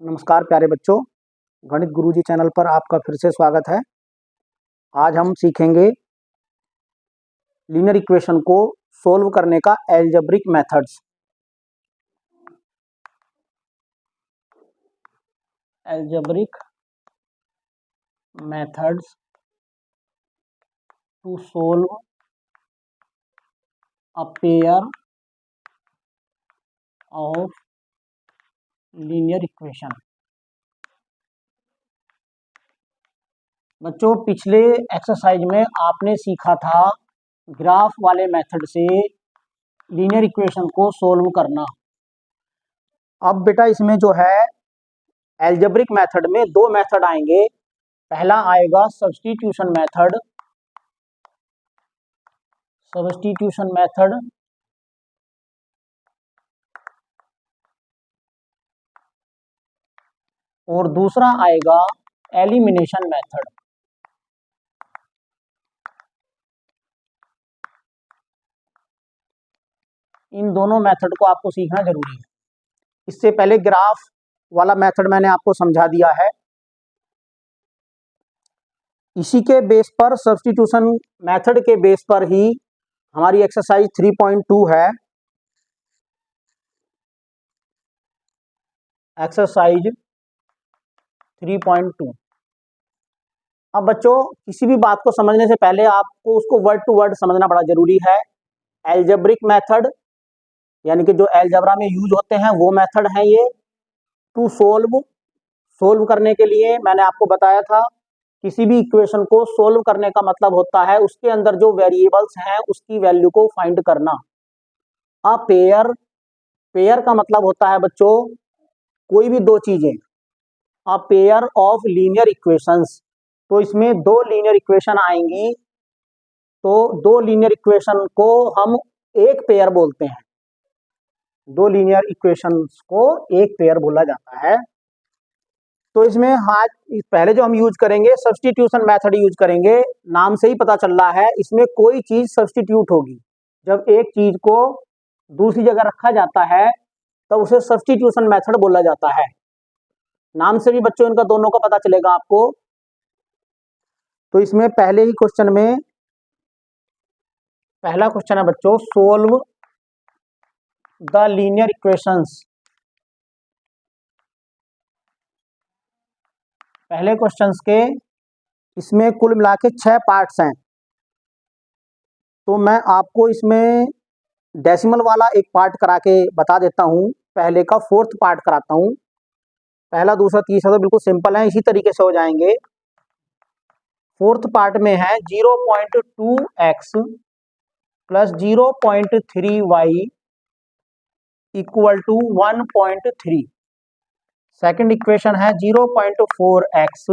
नमस्कार प्यारे बच्चों, गणित गुरुजी चैनल पर आपका फिर से स्वागत है। आज हम सीखेंगे लीनियर इक्वेशन को सोल्व करने का algebraic methods. Algebraic methods to solve a pair of linear equation. बच्चों, पिछले एक्सरसाइज में आपने सीखा था ग्राफ वाले मेथड से लीनियर इक्वेशन को सोल्व करना। अब बेटा इसमें जो है एल्जेब्रिक मेथड में दो मेथड आएंगे। पहला आएगा सब्स्टिट्यूशन मेथड और दूसरा आएगा एलिमिनेशन मेथड। इन दोनों मेथड को आपको सीखना जरूरी है। इससे पहले ग्राफ वाला मेथड मैंने आपको समझा दिया है। इसी के बेस पर सब्स्टिट्यूशन मेथड के बेस पर ही हमारी एक्सरसाइज 3.2 है। एक्सरसाइज 3.2। अब बच्चों, किसी भी बात को समझने से पहले आपको उसको वर्ड टू वर्ड समझना बड़ा जरूरी है। एल्जेब्रिक मेथड यानी कि जो एल्जेब्रा में यूज होते हैं वो मेथड है ये। टू सोल्व करने के लिए मैंने आपको बताया था, किसी भी इक्वेशन को सोल्व करने का मतलब होता है उसके अंदर जो वेरिएबल्स हैं उसकी वैल्यू को फाइंड करना। अ पेयर का मतलब होता है बच्चों कोई भी दो चीजें। अ पेयर ऑफ लीनियर इक्वेशंस, तो इसमें दो लीनियर इक्वेशन आएंगी, तो दो लीनियर इक्वेशन को हम एक पेयर बोलते हैं। दो लीनियर इक्वेशंस को एक पेयर बोला जाता है। तो इसमें आज पहले जो हम यूज करेंगे सब्स्टिट्यूशन मेथड यूज करेंगे। नाम से ही पता चल रहा है इसमें कोई चीज सब्स्टिट्यूट होगी। जब एक चीज को दूसरी जगह रखा जाता है तब उसे सब्स्टिट्यूशन मेथड बोला जाता है। नाम से भी बच्चों इनका दोनों का पता चलेगा आपको। तो इसमें पहले ही क्वेश्चन में पहला क्वेश्चन है बच्चों, सोल्व द लीनियर इक्वेशंस। पहले क्वेश्चंस के इसमें कुल मिला के 6 पार्ट्स हैं। तो मैं आपको इसमें डेसिमल वाला एक पार्ट करा के बता देता हूँ, पहले का 4th पार्ट कराता हूँ। पहला दूसरा तीसरा तो बिल्कुल सिंपल है, इसी तरीके से हो जाएंगे। 4th पार्ट में है 0.2x plus 0.3y equal to 1.3। Second equation है 0.4x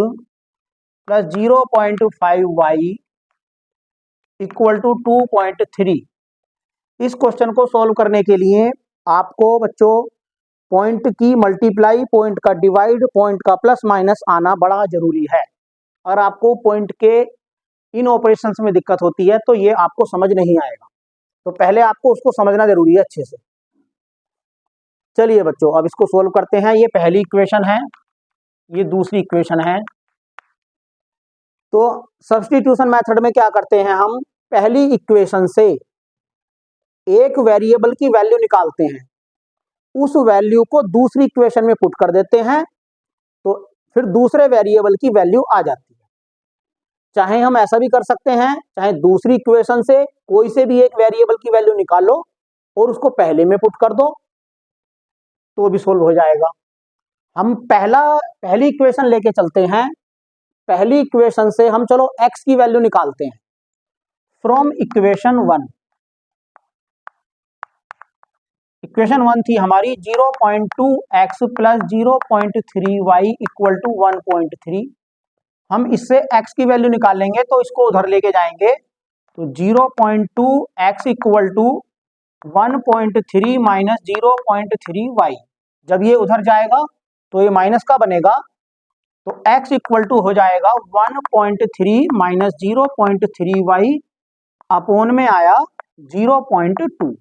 plus 0.5y equal to 2.3। इस क्वेश्चन को सॉल्व करने के लिए आपको बच्चों पॉइंट की मल्टीप्लाई, पॉइंट का डिवाइड, पॉइंट का प्लस माइनस आना बड़ा जरूरी है। अगर आपको पॉइंट के इन ऑपरेशंस में दिक्कत होती है तो ये आपको समझ नहीं आएगा। तो पहले आपको उसको समझना जरूरी है अच्छे से। चलिए बच्चों, अब इसको सोल्व करते हैं। ये पहली इक्वेशन है, ये दूसरी इक्वेशन है। तो सब्स्टिट्यूशन मेथड में क्या करते हैं, हम पहली इक्वेशन से एक वेरिएबल की वैल्यू निकालते हैं, उस वैल्यू को दूसरी इक्वेशन में पुट कर देते हैं, तो फिर दूसरे वेरिएबल की वैल्यू आ जाती है। चाहे हम ऐसा भी कर सकते हैं, चाहे दूसरी इक्वेशन से कोई से भी एक वेरिएबल की वैल्यू निकालो और उसको पहले में पुट कर दो तो भी सोल्व हो जाएगा। हम पहली इक्वेशन लेके चलते हैं। पहली इक्वेशन से हम चलो x की वैल्यू निकालते हैं फ्रॉम इक्वेशन 1। इक्वेशन 1 थी हमारी 0.2x plus 0.3y equal to 1.3। हम इससे x की वैल्यू निकालेंगे तो इसको उधर लेके जाएंगे, तो 0.2x equal to 1.3 minus 0.3y। जब ये उधर जाएगा तो ये माइनस का बनेगा, तो x इक्वल टू हो जाएगा 1.3 माइनस 0.3y अपोन में आया 0.2।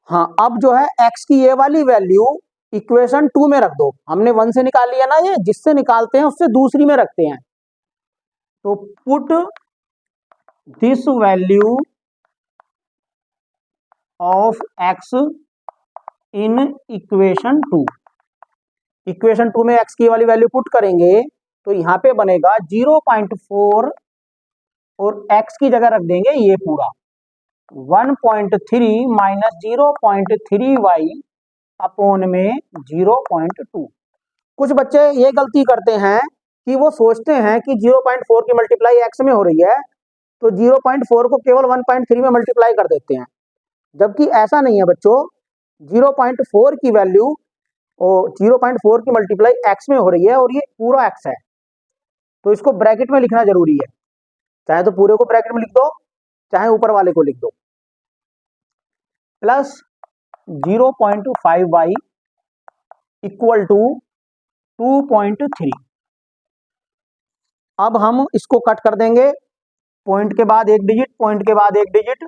हाँ, अब जो है x की ये वाली वैल्यू इक्वेशन 2 में रख दो। हमने 1 से निकाल लिया ना, ये जिससे निकालते हैं उससे दूसरी में रखते हैं। तो put this value of x in equation 2। Equation 2 में x की वाली वैल्यू पुट करेंगे तो यहां पे बनेगा 0.4 और x की जगह रख देंगे ये पूरा 1.3 माइनस 0.3y अपोन में 0.2। कुछ बच्चे ये गलती करते हैं कि वो सोचते हैं कि 0.4 की मल्टीप्लाई x में हो रही है तो 0.4 को केवल 1.3 में मल्टीप्लाई कर देते हैं, जबकि ऐसा नहीं है बच्चों। 0.4 की वैल्यू और 0.4 की मल्टीप्लाई x में हो रही है और ये पूरा x है, तो इसको ब्रैकेट में लिखना जरूरी है। चाहे तो पूरे को ब्रैकेट में लिख दो, चाहे ऊपर वाले को लिख दो। Plus 0.5y equal to 2.3। अब हम इसको कट कर देंगे, पॉइंट के बाद एक डिजिट, पॉइंट के बाद एक डिजिट।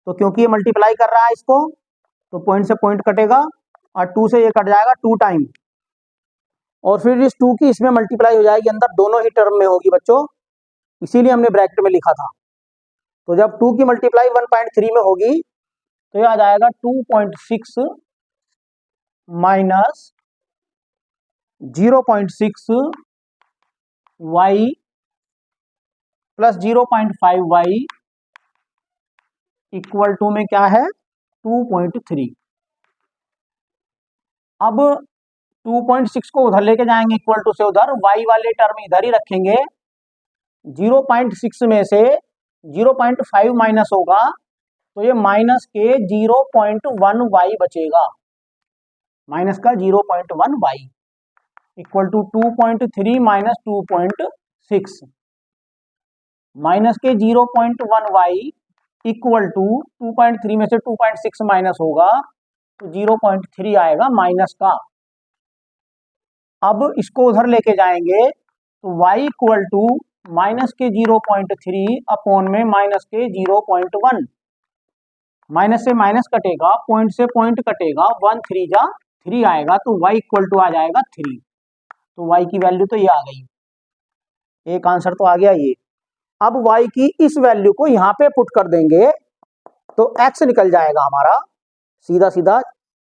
तो क्योंकि ये मल्टीप्लाई कर रहा है इसको, तो पॉइंट से पॉइंट कटेगा और 2 से ये कट जाएगा 2 टाइम, और फिर इस 2 की इसमें मल्टीप्लाई हो जाएगी, अंदर दोनों ही टर्म में होगी बच्चों, इसीलिए हमने ब्रैकेट में लिखा था। तो जब 2 की मल्टीप्लाई 1.3 में होगी तो ये आ जाएगा 2.6 minus 0.6 y plus 0.5y equal to में क्या है 2.3। अब 2.6 को उधर लेके जाएंगे इक्वल टू से उधर, y वाले टर्म इधर ही रखेंगे। 0.6 में से 0.5 माइनस होगा तो ये माइनस के 0.1y बचेगा, माइनस का 0.1y equal to 2.3 minus 2.6, minus के 0.1y इक्वल टू 2.3 में से 2.6 माइनस होगा तो 0.3 आएगा माइनस का। अब इसको उधर लेके जाएंगे तो y इक्वल टू माइनस के 0.3 अपोन में माइनस के 0.1, माइनस से माइनस कटेगा, पॉइंट से पॉइंट कटेगा, 1 3 जा 3 आएगा तो y इक्वल टू आ जाएगा 3। तो y की वैल्यू तो ये आ गई, एक आंसर तो आ गया ये। अब y की इस वैल्यू को यहाँ पे पुट कर देंगे तो x निकल जाएगा हमारा सीधा सीधा।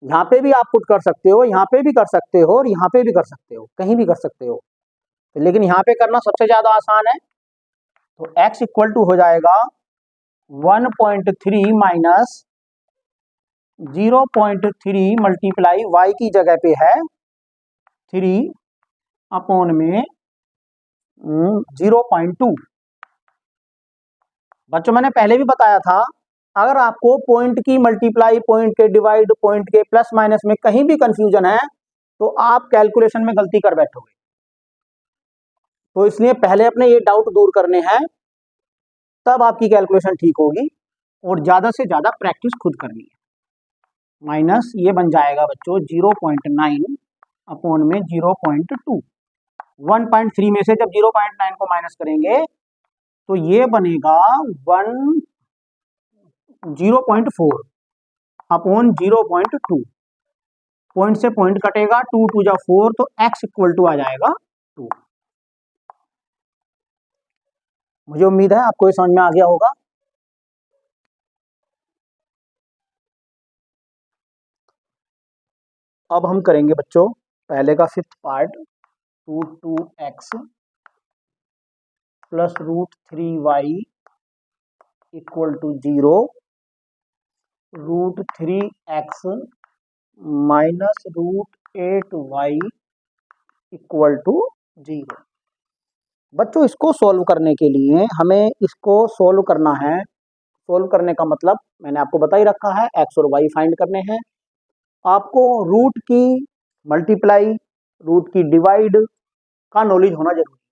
यहाँ पे भी आप पुट कर सकते हो, यहाँ पे भी कर सकते हो और यहाँ पे भी कर सकते हो, कहीं भी कर सकते हो, लेकिन यहाँ पे करना सबसे ज्यादा आसान है। तो x इक्वल टू हो जाएगा 1.3 माइनस 0.3 मल्टीप्लाई y की जगह पे है 3 अपोन में 0.2। बच्चों मैंने पहले भी बताया था, अगर आपको पॉइंट की मल्टीप्लाई, पॉइंट के डिवाइड, पॉइंट के प्लस माइनस में कहीं भी कंफ्यूजन है तो आप कैलकुलेशन में गलती कर बैठोगे। तो इसलिए पहले अपने ये डाउट दूर करने हैं, तब आपकी कैलकुलेशन ठीक होगी, और ज्यादा से ज्यादा प्रैक्टिस खुद करनी है। माइनस ये बन जाएगा बच्चों 0.9 अपोन में 0.2। 1.3 में से जब 0.9 को माइनस करेंगे तो ये बनेगा 0.4 अपोन 0.2। पॉइंट से पॉइंट कटेगा, 2 2 जा 4, तो x इक्वल टू आ जाएगा 2। मुझे उम्मीद है आपको ये समझ में आ गया होगा। अब हम करेंगे बच्चों पहले का 5th part, 2x plus √3y equal to 0, √3x minus √8y equal to 0। बच्चों इसको सॉल्व करने के लिए हमें इसको सॉल्व करना है। सॉल्व करने का मतलब मैंने आपको बता ही रखा है, x और y फाइंड करने हैं। आपको रूट की मल्टीप्लाई, रूट की डिवाइड का नॉलेज होना जरूरी है।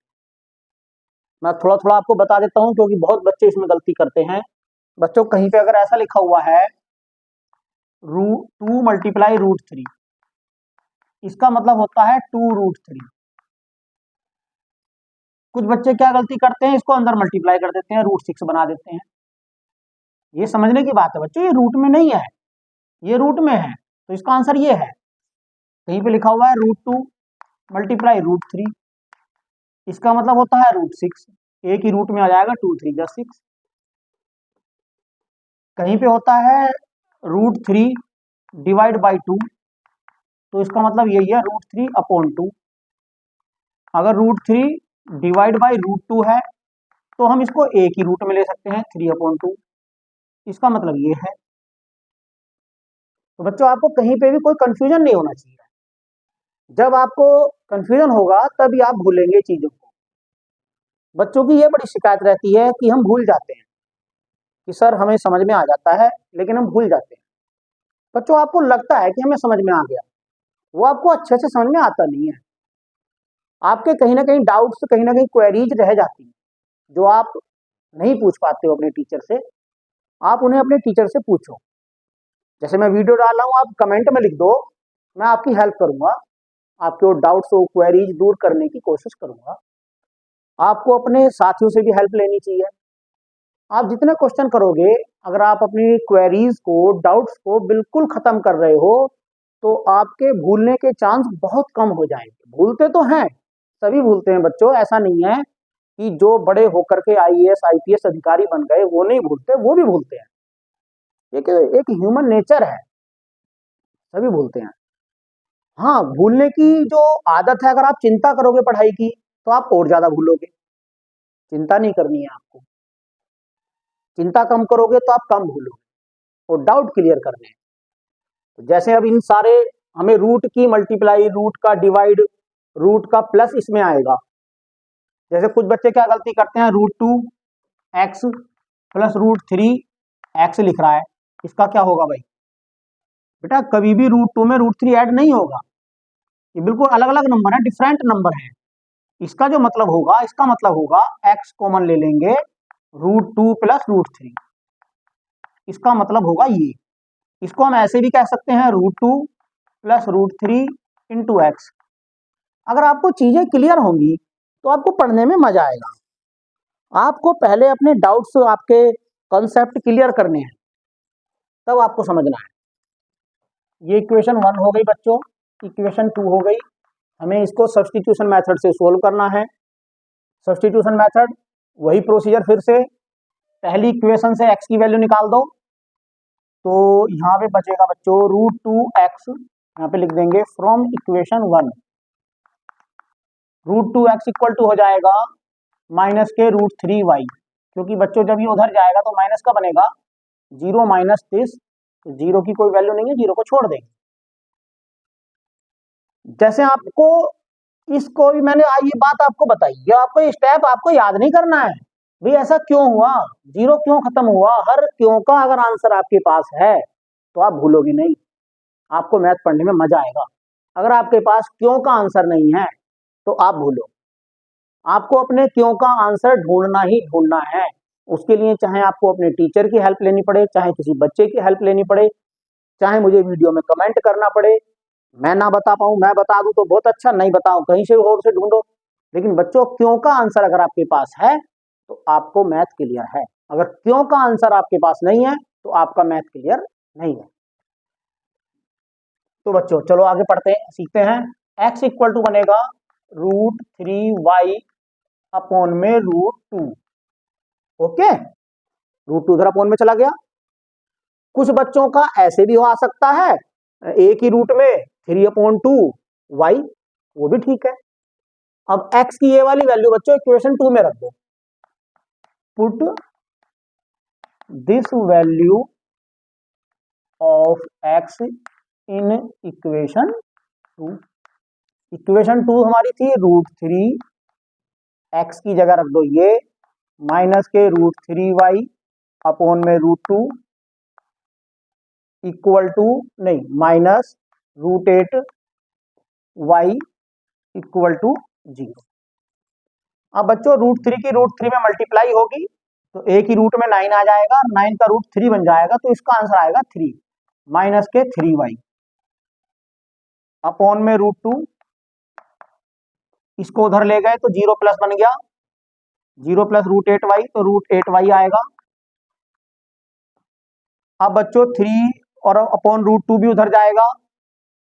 मैं थोड़ा थोड़ा आपको बता देता हूं क्योंकि बहुत बच्चे इसमें गलती करते हैं। बच्चों कहीं पे अगर ऐसा लिखा हुआ है 2 मल्टीप्लाई √3, इसका मतलब होता है 2√3। कुछ बच्चे क्या गलती करते हैं, इसको अंदर मल्टीप्लाई कर देते हैं, √6 बना देते हैं। ये समझने की बात है बच्चों, ये रूट में नहीं है, ये रूट में है, तो इसका आंसर ये है। कहीं पे लिखा हुआ है √2 मल्टीप्लाई √3, इसका मतलब होता है √6, एक ही रूट में आ जाएगा, 2 3 जा 6। कहीं पे होता है √3 डिवाइड बाई 2, तो इसका मतलब यही है √3/2। अगर √3 डिवाइड बाई √2 है तो हम इसको एक ही रूट में ले सकते हैं, 3/2, इसका मतलब ये है। तो बच्चों आपको कहीं पे भी कोई कंफ्यूजन नहीं होना चाहिए। जब आपको कंफ्यूजन होगा तभी आप भूलेंगे चीजों को। बच्चों की ये बड़ी शिकायत रहती है कि हम भूल जाते हैं, कि सर हमें समझ में आ जाता है लेकिन हम भूल जाते हैं। बच्चों आपको लगता है कि हमें समझ में आ गया, वो आपको अच्छे से समझ में आता नहीं है। आपके कहीं ना कहीं डाउट्स, कहीं ना कहीं क्वेरीज रह जाती हैं जो आप नहीं पूछ पाते हो अपने टीचर से। आप उन्हें अपने टीचर से पूछो। जैसे मैं वीडियो डाल रहा हूँ, आप कमेंट में लिख दो, मैं आपकी हेल्प करूंगा, आपके वो डाउट्स को, क्वेरीज दूर करने की कोशिश करूंगा। आपको अपने साथियों से भी हेल्प लेनी चाहिए। आप जितने क्वेश्चन करोगे, अगर आप अपनी क्वेरीज को, डाउट्स को बिल्कुल खत्म कर रहे हो, तो आपके भूलने के चांस बहुत कम हो जाएंगे। भूलते तो हैं, सभी भूलते हैं बच्चों, ऐसा नहीं है कि जो बड़े होकर के आईएएस आईपीएस अधिकारी बन गए वो नहीं भूलते, वो भी भूलते हैं। एक ह्यूमन नेचर है, सभी भूलते हैं। हाँ, भूलने की जो आदत है, अगर आप चिंता करोगे पढ़ाई की तो आप और ज्यादा भूलोगे। चिंता नहीं करनी है आपको, चिंता कम करोगे तो आप कम भूलोगे, और डाउट क्लियर करने हैं। तो जैसे अब इन सारे, हमें रूट की मल्टीप्लाई, रूट का डिवाइड, रूट का प्लस इसमें आएगा। जैसे कुछ बच्चे क्या गलती करते हैं, √2x प्लस √3x लिख रहा है, इसका क्या होगा भाई? बेटा कभी भी √2 में √3 ऐड नहीं होगा, ये बिल्कुल अलग अलग नंबर है, डिफरेंट नंबर है। इसका जो मतलब होगा, इसका मतलब होगा x कॉमन ले लेंगे, √2 प्लस √3, इसका मतलब होगा ये। इसको हम ऐसे भी कह सकते हैं, √2 प्लस √3 इंटू एक्स। अगर आपको चीजें क्लियर होंगी तो आपको पढ़ने में मजा आएगा। आपको पहले अपने डाउट्स, आपके कॉन्सेप्ट क्लियर करने हैं, तब आपको समझना है। ये इक्वेशन 1 हो गई बच्चों, इक्वेशन 2 हो गई। हमें इसको सब्स्टिट्यूशन मेथड से सोल्व करना है। सब्स्टिट्यूशन मेथड, वही प्रोसीजर फिर से। पहली इक्वेशन से x की वैल्यू निकाल दो, तो यहाँ पे बचेगा बच्चों √2x, यहाँ पे लिख देंगे from equation 1। √2x equal to हो जाएगा माइनस के √3y, क्योंकि बच्चों जब ये उधर जाएगा तो माइनस का बनेगा, 0 माइनस 30, तो 0 की कोई वैल्यू नहीं है, 0 को छोड़ देंगे। जैसे आपको इसको भी मैंने ये बात आपको बताई, ये आपको स्टेप आपको याद नहीं करना है भाई ऐसा क्यों हुआ, 0 क्यों खत्म हुआ। हर क्यों का अगर आंसर आपके पास है तो आप भूलोगे नहीं, आपको मैथ पढ़ने में मजा आएगा। अगर आपके पास क्यों का आंसर नहीं है तो आप भूलो। आपको अपने क्यों का आंसर ढूंढना ही ढूंढना है। उसके लिए चाहे आपको अपने टीचर की हेल्प लेनी पड़े, चाहे किसी बच्चे की हेल्प लेनी पड़े, चाहे मुझे वीडियो में कमेंट करना पड़े, मैं ना बता पाऊं, मैं बता दूं तो बहुत अच्छा, नहीं बताऊं कहीं से और से ढूंढो। लेकिन बच्चों क्यों का आंसर अगर आपके पास है तो आपको मैथ क्लियर है। अगर क्यों का आंसर आपके पास नहीं है तो आपका मैथ क्लियर नहीं है। तो बच्चों चलो आगे पढ़ते हैं, सीखते हैं। x इक्वल टू बनेगा √3y अपॉन में √2। ओके, √2 उधर अपॉन में चला गया। कुछ बच्चों का ऐसे भी आ सकता है, एक ही रूट में 3/2y, वो भी ठीक है। अब x की ये वाली वैल्यू बच्चों इक्वेशन 2 में रख दो। Put this value of x in equation 2। Equation 2 हमारी थी √3, x की जगह रख दो ये, माइनस के √3y अपॉन में √2 इक्वल टू, नहीं माइनस √8y इक्वल टू 0। अब बच्चों √3 की √3 में मल्टीप्लाई होगी तो एक ही रूट में 9 आ जाएगा, 9 का √3 बन जाएगा, तो इसका आंसर आएगा 3 माइनस के 3y अपॉन में √2, इसको उधर ले गए तो 0 प्लस बन गया, 0 प्लस √8y, तो √8y आएगा। अब बच्चों 3 और अपॉन √2 भी उधर जाएगा,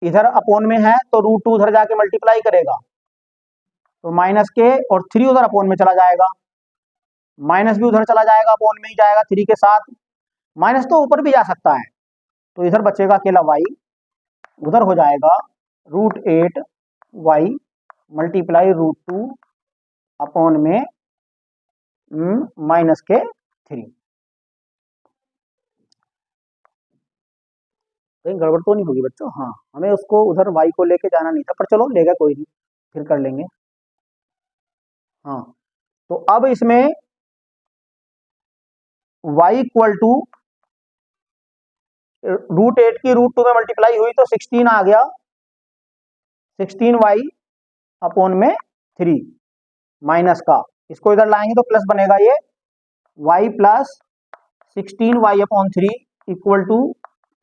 इधर अपोन में है तो √2 उधर जाके मल्टीप्लाई करेगा, तो माइनस के और 3 उधर अपोन में चला जाएगा, माइनस भी उधर चला जाएगा, अपोन में ही जाएगा 3 के साथ, माइनस तो ऊपर भी जा सकता है, तो इधर बचेगा अकेला y, उधर हो जाएगा √8y मल्टीप्लाई √2 अपोन में माइनस के 3। कहीं गड़बड़ तो नहीं होगी बच्चों? हाँ, हमें उसको उधर y को लेके जाना नहीं था, पर चलो लेगा कोई नहीं, फिर कर लेंगे। हाँ, तो अब इसमें y इक्वल टू √8 की √2 में मल्टीप्लाई हुई तो 16 आ गया, 16y अपोन में 3 माइनस का, इसको इधर लाएंगे तो प्लस बनेगा, ये y plus 16y upon 3 equal to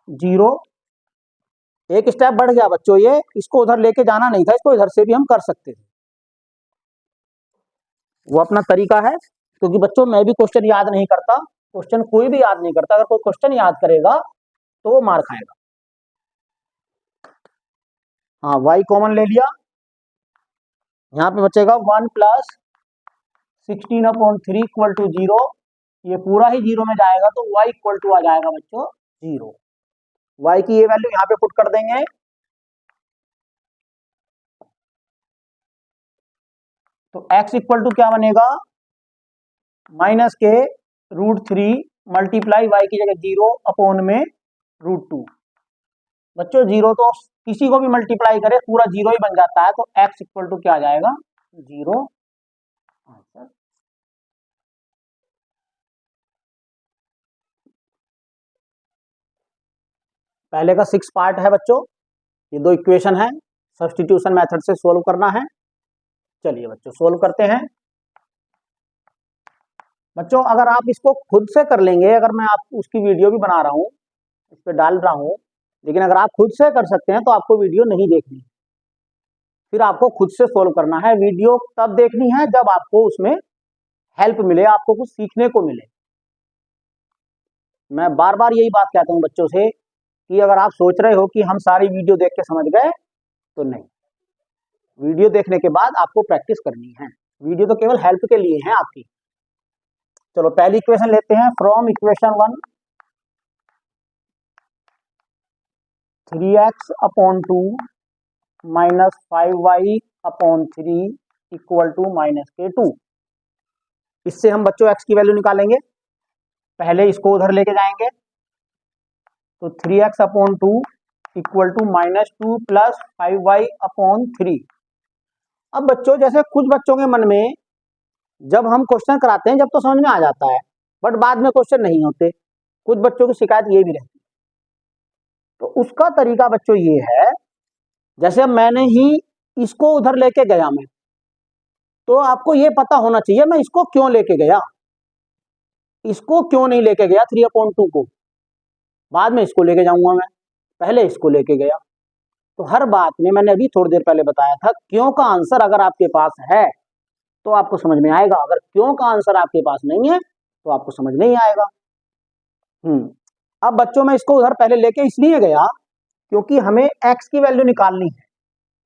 0। एक स्टेप बढ़ गया बच्चों ये, इसको उधर लेके जाना नहीं था, इसको इधर से भी हम कर सकते थे, वो अपना तरीका है। क्योंकि बच्चों मैं भी क्वेश्चन याद नहीं करता, क्वेश्चन कोई भी याद नहीं करता, अगर कोई क्वेश्चन याद करेगा तो वो मार खाएगा। हाँ, y कॉमन ले लिया, यहाँ पे बचेगा 1 प्लस 16 अपॉन 3 इक्वल टू 0, ये पूरा ही 0 में जाएगा, तो y इक्वल टू आ जाएगा बच्चों 0। y की ये वैल्यू यहाँ पे पुट कर देंगे, तो x इक्वल टू क्या बनेगा, माइनस के √3 मल्टीप्लाई y की जगह 0 अपोन में √2। बच्चों 0 तो किसी को भी मल्टीप्लाई करे पूरा 0 ही बन जाता है, तो x इक्वल टू क्या आ जाएगा 0 आंसर। पहले का 6 पार्ट है बच्चों, ये 2 इक्वेशन है, सब्स्टिट्यूशन मेथड से सोल्व करना है। चलिए बच्चों सोल्व करते हैं। बच्चों अगर आप इसको खुद से कर लेंगे, अगर मैं आपको उसकी वीडियो भी बना रहा हूँ, इस पर डाल रहा हूँ, लेकिन अगर आप खुद से कर सकते हैं तो आपको वीडियो नहीं देखनी, फिर आपको खुद से सोल्व करना है। वीडियो तब देखनी है जब आपको उसमें हेल्प मिले, आपको कुछ सीखने को मिले। मैं बार बार यही बात कहता हूँ बच्चों से कि अगर आप सोच रहे हो कि हम सारी वीडियो देख के समझ गए, तो नहीं, वीडियो देखने के बाद आपको प्रैक्टिस करनी है, वीडियो तो केवल हेल्प के लिए है आपकी। चलो पहली इक्वेशन लेते हैं, from equation 1 3x upon 2 minus 5y upon 3 equal to minus के 2। इससे हम बच्चों x की वैल्यू निकालेंगे, पहले इसको उधर लेके जाएंगे, तो 3x upon 2 equal to minus 2 plus 5y upon 3। अब बच्चों जैसे कुछ बच्चों के मन में जब हम क्वेश्चन कराते हैं जब तो समझ में आ जाता है, बट बाद में क्वेश्चन नहीं होते, कुछ बच्चों की शिकायत ये भी रहती है। तो उसका तरीका बच्चों ये है, जैसे मैंने ही इसको उधर लेके गया मैं, तो आपको ये पता होना चाहिए मैं इसको क्यों लेके गया, इसको क्यों नहीं लेके गया 3/2 को, बाद में इसको लेके जाऊंगा मैं, पहले इसको लेके गया। तो हर बात में मैंने अभी थोड़ी देर पहले बताया था, क्यों का आंसर अगर आपके पास है तो आपको समझ में आएगा, अगर क्यों का आंसर आपके पास नहीं है तो आपको समझ नहीं आएगा। अब बच्चों में इसको उधर पहले लेके इसलिए गया क्योंकि हमें x की वैल्यू निकालनी है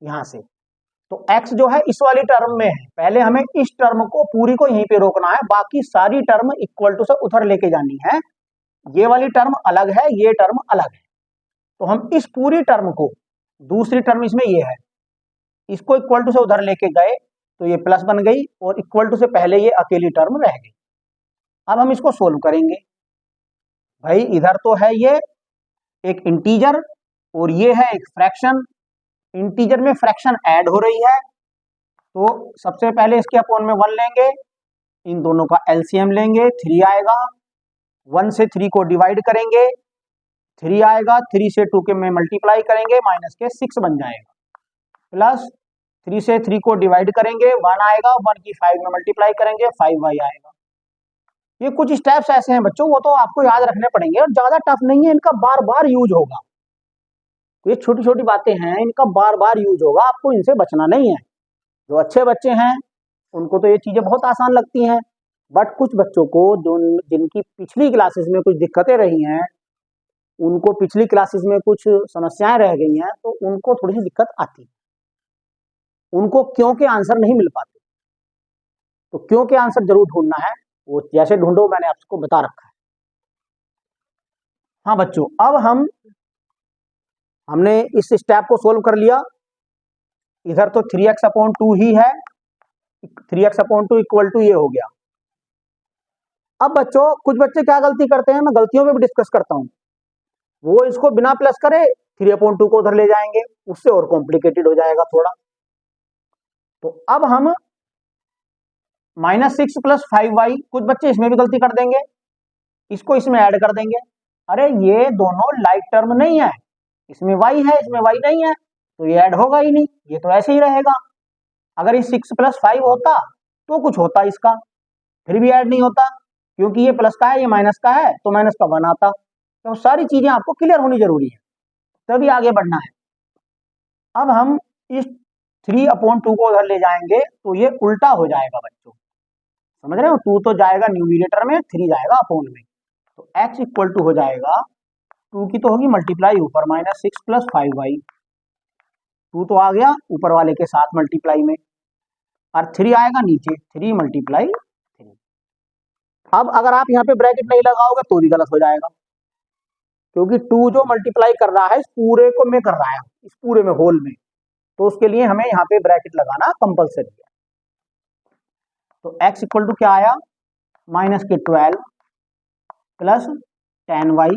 यहां से, तो x जो है इस वाली टर्म में है, पहले हमें इस टर्म को पूरी को यहीं पे रोकना है, बाकी सारी टर्म इक्वल टू से उधर लेके जानी है। ये वाली टर्म अलग है, ये टर्म अलग है, तो हम इस पूरी टर्म को, दूसरी टर्म इसमें ये है, इसको इक्वल टू से उधर लेके गए तो ये प्लस बन गई, और इक्वल टू से पहले ये अकेली टर्म रह गई। अब हम इसको सोल्व करेंगे। भाई इधर तो है ये एक इंटीजर और ये है एक फ्रैक्शन, इंटीजर में फ्रैक्शन ऐड हो रही है, तो सबसे पहले इसके अपोन में 1 लेंगे, इन दोनों का एलसीएम लेंगे, 3 आएगा, 1 से 3 को डिवाइड करेंगे, 3 आएगा, 3 से 2 के में मल्टीप्लाई करेंगे, माइनस के 6 बन जाएगा, प्लस 3 से 3 को डिवाइड करेंगे, 1 आएगा, 1 की 5 में मल्टीप्लाई करेंगे, 5y आएगा। ये कुछ स्टेप्स ऐसे हैं बच्चों, वो तो आपको याद रखने पड़ेंगे और ज्यादा टफ नहीं है, इनका बार बार यूज होगा, ये छोटी छोटी बातें हैं, इनका बार बार यूज होगा, आपको इनसे बचना नहीं है। जो अच्छे बच्चे हैं उनको तो ये चीजें बहुत आसान लगती हैं, बट कुछ बच्चों को जो जिनकी पिछली क्लासेस में कुछ दिक्कतें रही हैं उनको पिछली क्लासेस में कुछ समस्याएं रह गई हैं, तो उनको थोड़ी सी दिक्कत आती है, उनको क्यों के आंसर नहीं मिल पाते। तो क्यों के आंसर जरूर ढूंढना है, वो जैसे ढूंढो मैंने आपको बता रखा है। हाँ बच्चों, अब हमने इस स्टेप को सोल्व कर लिया। इधर तो 3x/2 ही है, 3x/2 इक्वल टू ये हो गया। अब बच्चों कुछ बच्चे क्या गलती करते हैं, मैं गलतियों पे भी डिस्कस करता हूं। वो इसको बिना प्लस करे 3/2 को उधर ले जाएंगे, उससे और कॉम्प्लिकेटेड हो जाएगा थोड़ा। तो अब हम -6 + 5y, कुछ बच्चे इसमें भी गलती कर देंगे, इसको इसमें ऐड कर देंगे। अरे ये दोनों लाइक टर्म नहीं है, इसमें y है इसमें y नहीं है, तो ये ऐड होगा ही नहीं, ये तो ऐसे ही रहेगा। अगर ये 6 + 5 होता तो कुछ होता इसका, फिर भी ऐड नहीं होता, क्योंकि ये प्लस का है ये माइनस का है, तो माइनस का 1 आता। तो सारी चीजें आपको क्लियर होनी जरूरी है, तभी आगे बढ़ना है। अब हम इस 3/2 को उधर ले जाएंगे तो ये उल्टा हो जाएगा बच्चों, समझ रहे हो। 2 तो जाएगा न्यूमिनेटर में, 3 जाएगा अपोन में, तो x इक्वल टू हो जाएगा 2 की तो होगी मल्टीप्लाई ऊपर -6 + 5y, 2 तो आ गया ऊपर वाले के साथ मल्टीप्लाई में, और 3 आएगा नीचे, 3 × 3। अब अगर आप यहाँ पे ब्रैकेट नहीं लगाओगे तो भी गलत हो जाएगा, क्योंकि 2 जो मल्टीप्लाई कर रहा है इस पूरे को में कर रहा है, इस पूरे में होल में, तो उसके लिए हमें यहाँ पे ब्रैकेट लगाना कंपलसरी है। तो x इक्वल टू क्या आया, -12 + 10y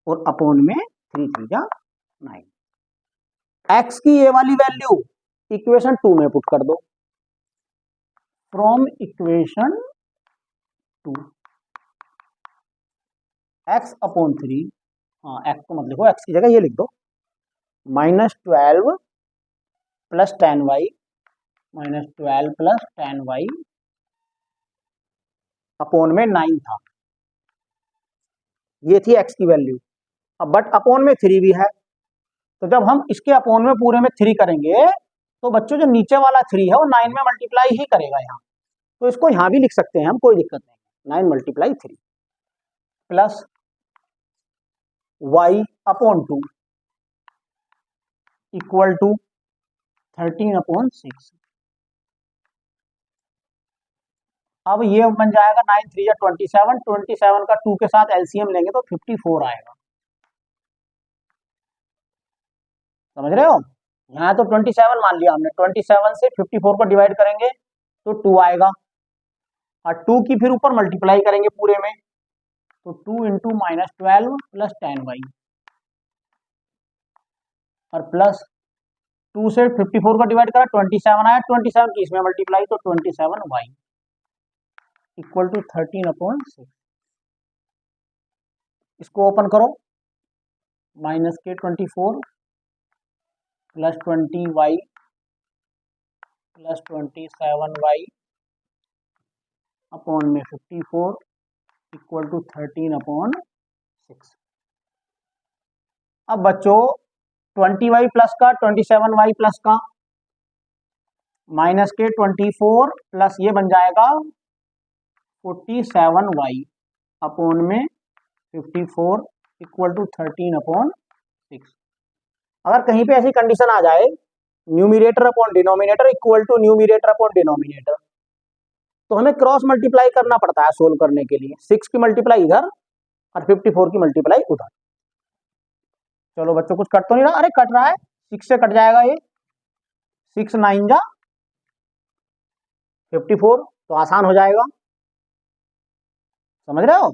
और अपोन में 3 3 जा 9। x की ये वाली वैल्यू इक्वेशन 2 में पुट कर दो, फ्रॉम इक्वेशन 2 x/3, हाँ x को मत लिखो, x की जगह ये लिख दो, -12 + 10y, -12 + 10y अपोन में 9 था, ये थी x की वैल्यू। अब बट अपोन में 3 भी है, तो जब हम इसके अपोन में पूरे में 3 करेंगे तो बच्चों जो नीचे वाला 3 है वो 9 में मल्टीप्लाई ही करेगा यहाँ, तो इसको यहाँ भी लिख सकते हैं हम, कोई दिक्कत नहीं, 9 × 3 प्लस y/2 इक्वल टू 13/6। अब ये बन जाएगा 9 3 27, 27 का 2 के साथ एलसीएम लेंगे तो 54 आएगा, समझ रहे हो। यहाँ तो 27 मान लिया हमने, 27 से 54 को डिवाइड करेंगे तो 2 आएगा, और 2 की फिर ऊपर मल्टीप्लाई करेंगे पूरे में, तो 2 × -12 + 10y, और प्लस 2 से 54 को डिवाइड करा 27 आया, 27 की इसमें मल्टीप्लाई तो 27y इक्वल टू 13/6। इसको ओपन करो, -24 + 20y + 27y अपोन में 54 इक्वल टू 13/6। अब बच्चों 20y प्लस का, 27y प्लस का, -24 प्लस ये बन जाएगा 47y अपोन में 54 इक्वल टू 13/6। अगर कहीं पे ऐसी कंडीशन आ जाए numerator upon denominator equal to numerator upon denominator, तो हमें क्रॉस मल्टीप्लाई करना पड़ता है सोल्व करने के लिए, 6 की मल्टीप्लाई इधर और 54 की मल्टीप्लाई उधर। चलो बच्चों कुछ कट तो नहीं रहा, अरे कट रहा है, 6 से कट जाएगा ये, 6 9 जा 54, तो आसान हो जाएगा, समझ रहे हो।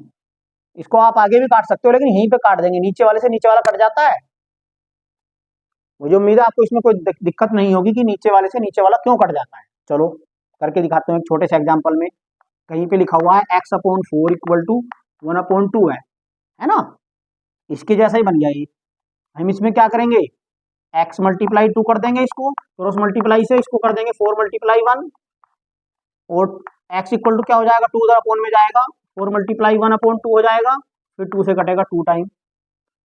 इसको आप आगे भी काट सकते हो, लेकिन यहीं पे काट देंगे, नीचे वाले से नीचे वाला कट जाता है। मुझे उम्मीद है आपको इसमें कोई दिक्कत नहीं होगी कि नीचे वाले से नीचे वाला क्यों कट जाता है। चलो करके दिखाते हैं एक छोटे से एग्जाम्पल में। कहीं पे लिखा हुआ है x/4 इक्वल टू 1/2 है ना, इसके जैसा ही बन गया ये। हम इसमें क्या करेंगे, x × 2 कर देंगे, इसको क्रॉस मल्टीप्लाई से इसको कर देंगे 4 × 1, और x इक्वल टू क्या हो जाएगा, 2 उधर अपोन में जाएगा, 4 × 1/2 हो जाएगा, फिर 2 से कटेगा 2 टाइम।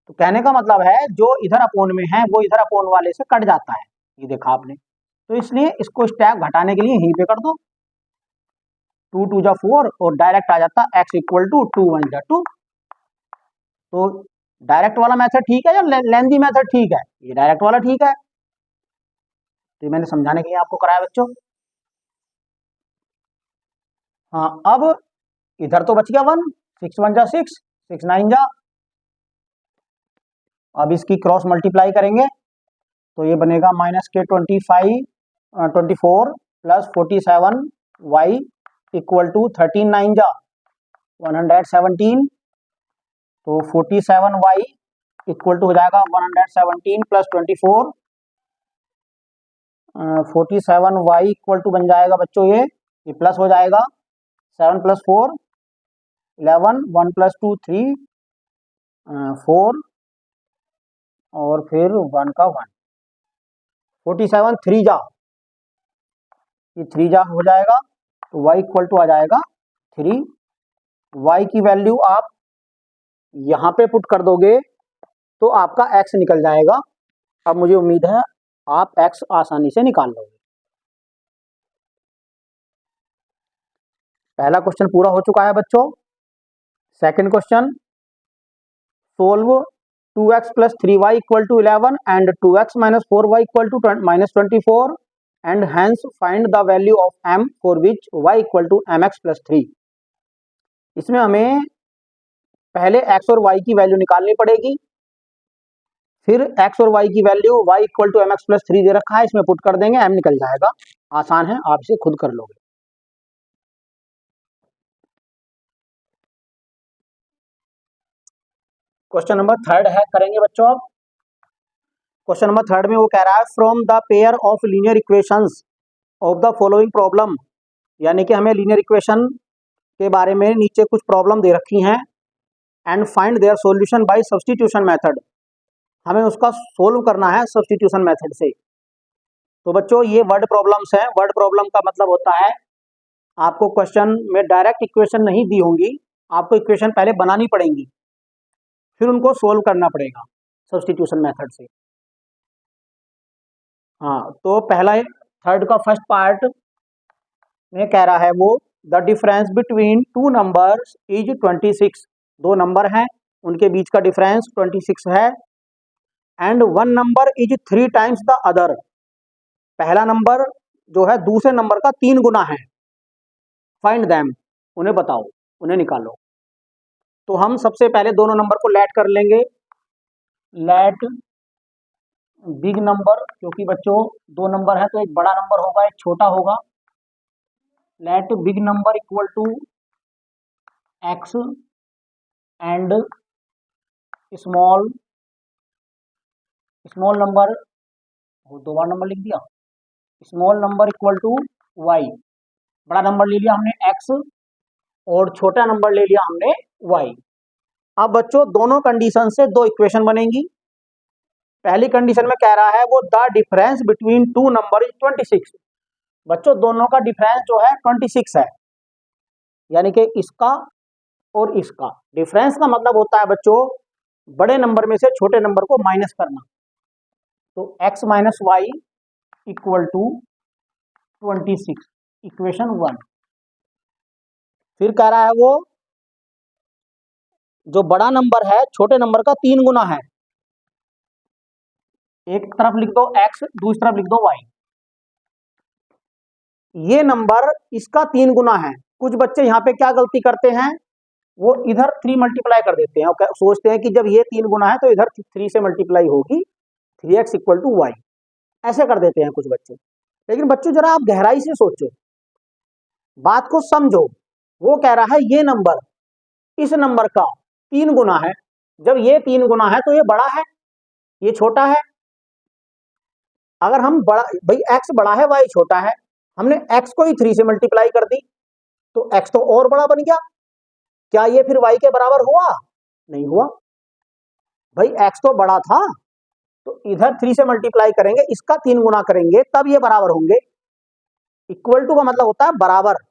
तो कहने का मतलब है जो इधर अपोन में है वो इधर अपोन वाले से कट जाता है, ये देखा आपने। तो इसलिए इसको स्टेप घटाने के लिए यहीं पे कर दो, 2 2 जा 4 और डायरेक्ट आ जाता x इक्वल टू 2 1 जा 2। तो डायरेक्ट वाला मेथड ठीक है या लेंथी मेथड ठीक है? ये डायरेक्ट वाला ठीक है। तो मैंने समझाने के लिए आपको कराया बच्चों। हाँ, अब इधर तो बच गया 1, 6 1 जा 6, 6 9 जा। अब इसकी क्रॉस मल्टीप्लाई करेंगे तो ये बनेगा -के 24 प्लस 47y इक्वल टू 13 9 जा 117। तो 47y इक्वल टू हो जाएगा 117 प्लस 24, 47y इक्वल टू बन जाएगा बच्चों ये प्लस हो जाएगा 7 प्लस 4 11, 1 प्लस 2 3, 4 और फिर 1 का 1, 47 3 जा, ये 3 जा हो जाएगा तो y इक्वल टू आ जाएगा 3। y की वैल्यू आप यहाँ पे पुट कर दोगे तो आपका x निकल जाएगा। अब मुझे उम्मीद है आप x आसानी से निकाल लोगे। पहला क्वेश्चन पूरा हो चुका है बच्चों। Second question, solve 2x plus 3y equal to 11 and 2x minus 4y equal to minus 24 and hence find the value of m for which y equal to mx plus 3। इसमें हमें पहले x और y की value निकालनी पड़ेगी, फिर x और y की value y equal to mx plus 3 दे रखा है, इसमें पुट कर देंगे, m निकल जाएगा। आसान है, आप इसे खुद कर लोगे। क्वेश्चन नंबर थर्ड है, करेंगे बच्चों। अब क्वेश्चन नंबर थर्ड में वो कह रहा है from the pair of linear equations of the following problem, यानी कि हमें लीनियर इक्वेशन के बारे में नीचे कुछ प्रॉब्लम दे रखी हैं, and find their solution bye substitution method, हमें उसका सोल्व करना है सब्स्टिट्यूशन मेथड से। तो बच्चों ये वर्ड प्रॉब्लम्स हैं। वर्ड प्रॉब्लम का मतलब होता है आपको क्वेश्चन में डायरेक्ट इक्वेशन नहीं दी होंगी, आपको इक्वेशन पहले बनानी पड़ेंगी, फिर उनको सोल्व करना पड़ेगा सब्स्टिट्यूशन मेथड से। हाँ, तो पहला थर्ड का फर्स्ट पार्ट में कह रहा है वो the difference between two numbers is 26। दो नंबर हैं, उनके बीच का डिफरेंस 26 है। And one number is 3 times the other, पहला नंबर जो है दूसरे नंबर का 3 गुना है। फाइंड दैम, उन्हें बताओ, उन्हें निकालो। तो हम सबसे पहले दोनों नंबर को लेट कर लेंगे। लेट बिग नंबर, क्योंकि बच्चों दो नंबर है तो एक बड़ा नंबर होगा एक छोटा होगा। Let big number equal to x and small number, दो बार नंबर लिख दिया, small number equal to y। बड़ा नंबर ले लिया हमने x और छोटा नंबर ले लिया हमने y। अब बच्चों दोनों कंडीशन से दो इक्वेशन बनेंगी। पहली कंडीशन में कह रहा है वो the difference between two number is 26। बच्चों दोनों का डिफरेंस जो है 26 है, यानी कि इसका और इसका डिफरेंस का मतलब होता है बच्चों बड़े नंबर में से छोटे नंबर को माइनस करना। तो x minus y equal to 26, equation 1। फिर कह रहा है वो जो बड़ा नंबर है छोटे नंबर का 3 गुना है, एक तरफ लिख दो x, दूसरी तरफ लिख दो y। ये नंबर इसका 3 गुना है। कुछ बच्चे यहाँ पे क्या गलती करते हैं, वो इधर 3 मल्टीप्लाई कर देते हैं और सोचते हैं कि जब ये 3 गुना है तो इधर 3 से मल्टीप्लाई होगी, 3x इक्वल टू वाई, ऐसे कर देते हैं कुछ बच्चे। लेकिन बच्चों जरा आप गहराई से सोचो, बात को समझो। वो कह रहा है ये नंबर इस नंबर का 3 गुना है, जब ये 3 गुना है तो ये बड़ा है, ये छोटा है। अगर हम बड़ा, भाई x बड़ा है y छोटा है, हमने x को ही 3 से मल्टीप्लाई कर दी तो x तो और बड़ा बन गया। क्या ये फिर y के बराबर हुआ? नहीं हुआ। भाई x तो बड़ा था तो इधर 3 से मल्टीप्लाई करेंगे, इसका 3 गुना करेंगे तब ये बराबर होंगे। इक्वल टू का मतलब होता है बराबर।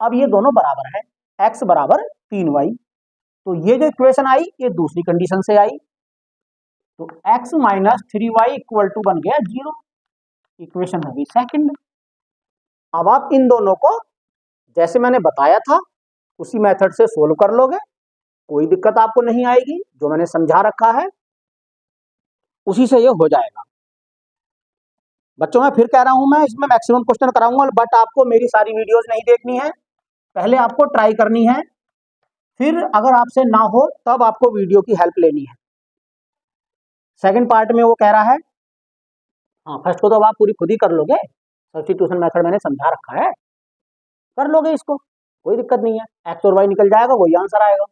अब ये दोनों बराबर है, x बराबर 3y। तो ये जो इक्वेशन आई ये दूसरी कंडीशन से आई, तो x minus 3y equal to बन गया 0, इक्वेशन होगी सेकंड। अब आप इन दोनों को जैसे मैंने बताया था उसी मेथड से सोल्व कर लोगे कोई दिक्कत आपको नहीं आएगी, जो मैंने समझा रखा है उसी से ये हो जाएगा। बच्चों मैं फिर कह रहा हूं, मैं इसमें मैक्सिमम क्वेश्चन कराऊंगा, बट आपको मेरी सारी वीडियोस नहीं देखनी है, पहले आपको ट्राई करनी है, फिर अगर आपसे ना हो तब आपको वीडियो की हेल्प लेनी है। सेकंड पार्ट में वो कह रहा है, हाँ फर्स्ट को तो अब आप पूरी खुद ही कर लोगे, सब्स्टिट्यूशन मेथड मैंने समझा रखा है, कर लोगे इसको, कोई दिक्कत नहीं है, एक्स और वाई निकल जाएगा, वही आंसर आएगा।